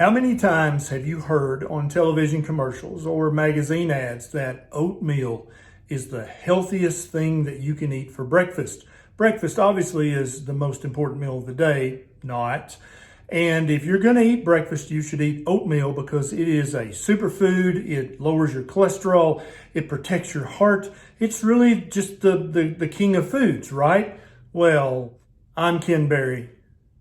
How many times have you heard on television commercials or magazine ads that oatmeal is the healthiest thing that you can eat for breakfast? Breakfast obviously is the most important meal of the day, not. And if you're going to eat breakfast, you should eat oatmeal because it is a superfood. It lowers your cholesterol. It protects your heart. It's really just the king of foods, right? Well, I'm Ken Berry,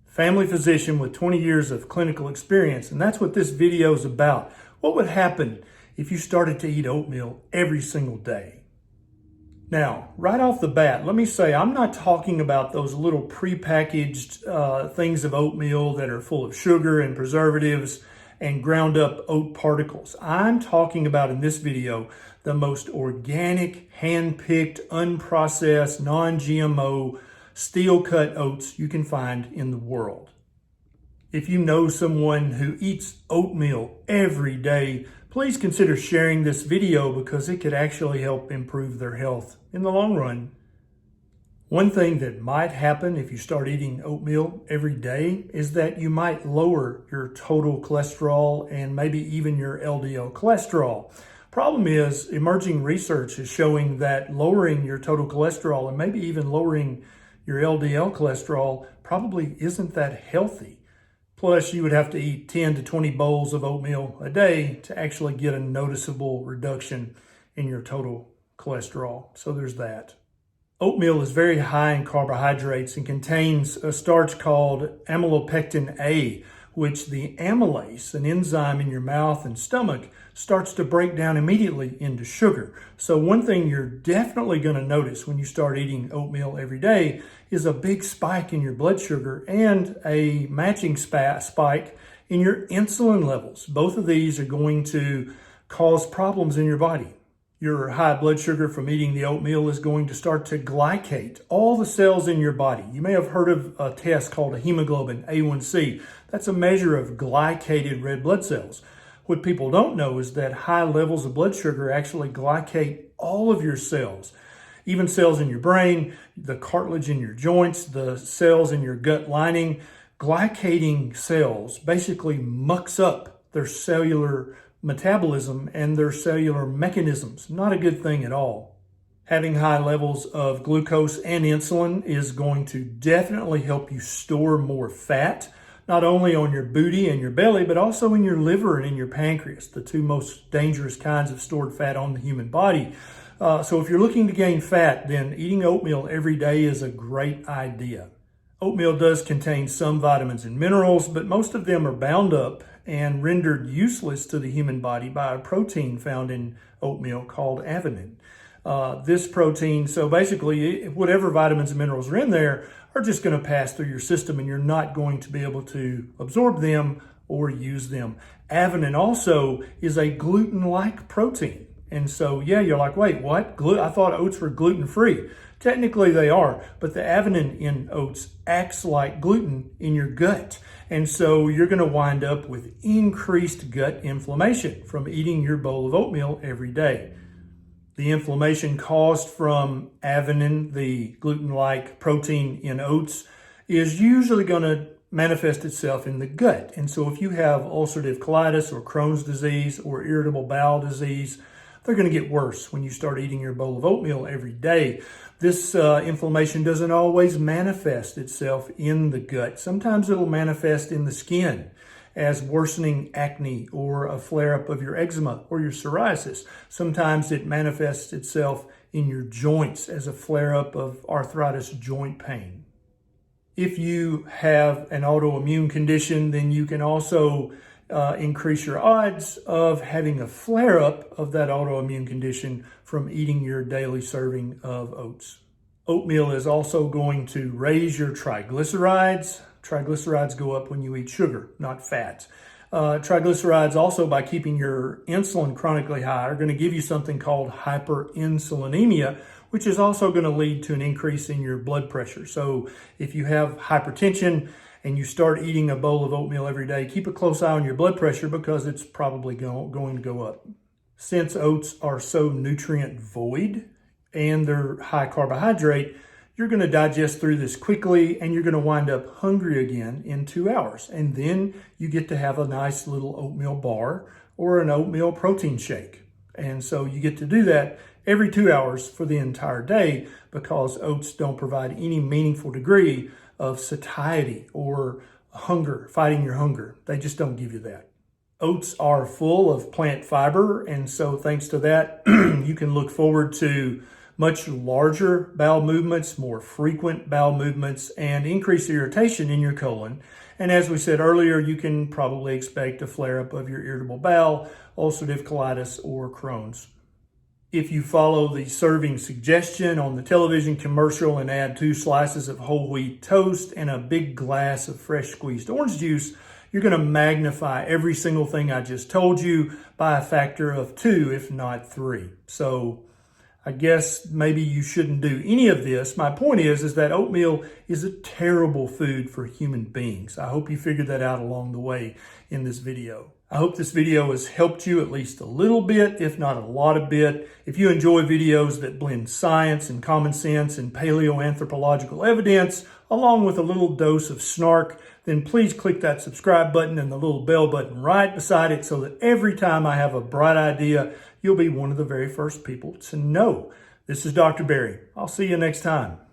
family physician with 20 years of clinical experience, and that's what this video is about. What would happen if you started to eat oatmeal every single day? Now, right off the bat, let me say I'm not talking about those little prepackaged things of oatmeal that are full of sugar and preservatives and ground up oat particles. I'm talking about in this video the most organic, hand-picked, unprocessed, non-GMO, steel-cut oats you can find in the world. If you know someone who eats oatmeal every day, please consider sharing this video because it could actually help improve their health in the long run. One thing that might happen if you start eating oatmeal every day is that you might lower your total cholesterol and maybe even your LDL cholesterol. Problem is, emerging research is showing that lowering your total cholesterol and maybe even lowering your LDL cholesterol probably isn't that healthy. Plus, you would have to eat 10 to 20 bowls of oatmeal a day to actually get a noticeable reduction in your total cholesterol. So there's that. Oatmeal is very high in carbohydrates and contains a starch called amylopectin A, which the amylase, an enzyme in your mouth and stomach, starts to break down immediately into sugar. So one thing you're definitely going to notice when you start eating oatmeal every day is a big spike in your blood sugar and a matching spike in your insulin levels. Both of these are going to cause problems in your body. Your high blood sugar from eating the oatmeal is going to start to glycate all the cells in your body. You may have heard of a test called a hemoglobin A1C. That's a measure of glycated red blood cells. What people don't know is that high levels of blood sugar actually glycate all of your cells, even cells in your brain, the cartilage in your joints, the cells in your gut lining. Glycating cells basically mucks up their cellular metabolism and their cellular mechanisms. Not a good thing at all. Having high levels of glucose and insulin is going to definitely help you store more fat, not only on your booty and your belly, but also in your liver and in your pancreas, the two most dangerous kinds of stored fat on the human body. So if you're looking to gain fat, then eating oatmeal every day is a great idea. Oatmeal does contain some vitamins and minerals, but most of them are bound up and rendered useless to the human body by a protein found in oatmeal called avenin. This protein, so basically whatever vitamins and minerals are in there are just going to pass through your system and you're not going to be able to absorb them or use them. Avenin also is a gluten-like protein. And so, yeah, you're like, wait, what? I thought oats were gluten-free. Technically they are, but the avenin in oats acts like gluten in your gut. And so you're going to wind up with increased gut inflammation from eating your bowl of oatmeal every day. The inflammation caused from avenin, the gluten-like protein in oats, is usually going to manifest itself in the gut. And so if you have ulcerative colitis or Crohn's disease or irritable bowel disease, they're going to get worse when you start eating your bowl of oatmeal every day. This inflammation doesn't always manifest itself in the gut. Sometimes it'll manifest in the skin as worsening acne or a flare-up of your eczema or your psoriasis. Sometimes it manifests itself in your joints as a flare-up of arthritis joint pain. If you have an autoimmune condition, then you can also increase your odds of having a flare-up of that autoimmune condition from eating your daily serving of oats. Oatmeal is also going to raise your triglycerides. Triglycerides go up when you eat sugar, not fat. Triglycerides also, by keeping your insulin chronically high, are going to give you something called hyperinsulinemia, which is also going to lead to an increase in your blood pressure. So if you have hypertension and you start eating a bowl of oatmeal every day, keep a close eye on your blood pressure because it's probably going to go up. Since oats are so nutrient void and they're high carbohydrate, you're going to digest through this quickly and you're going to wind up hungry again in 2 hours. And then you get to have a nice little oatmeal bar or an oatmeal protein shake. And so you get to do that every 2 hours for the entire day because oats don't provide any meaningful degree of satiety or hunger, fighting your hunger. They just don't give you that. Oats are full of plant fiber, and so thanks to that, you can look forward to much larger bowel movements, more frequent bowel movements, and increased irritation in your colon. And as we said earlier, you can probably expect a flare-up of your irritable bowel, ulcerative colitis, or Crohn's. If you follow the serving suggestion on the television commercial and add 2 slices of whole wheat toast and a big glass of fresh squeezed orange juice, you're going to magnify every single thing I just told you by a factor of 2, if not 3. So I guess maybe you shouldn't do any of this. My point is that oatmeal is a terrible food for human beings. I hope you figured that out along the way in this video. I hope this video has helped you at least a little bit, if not a lot of bit. If you enjoy videos that blend science and common sense and paleoanthropological evidence, along with a little dose of snark, then please click that subscribe button and the little bell button right beside it so that every time I have a bright idea, you'll be one of the very first people to know. This is Dr. Barry. I'll see you next time.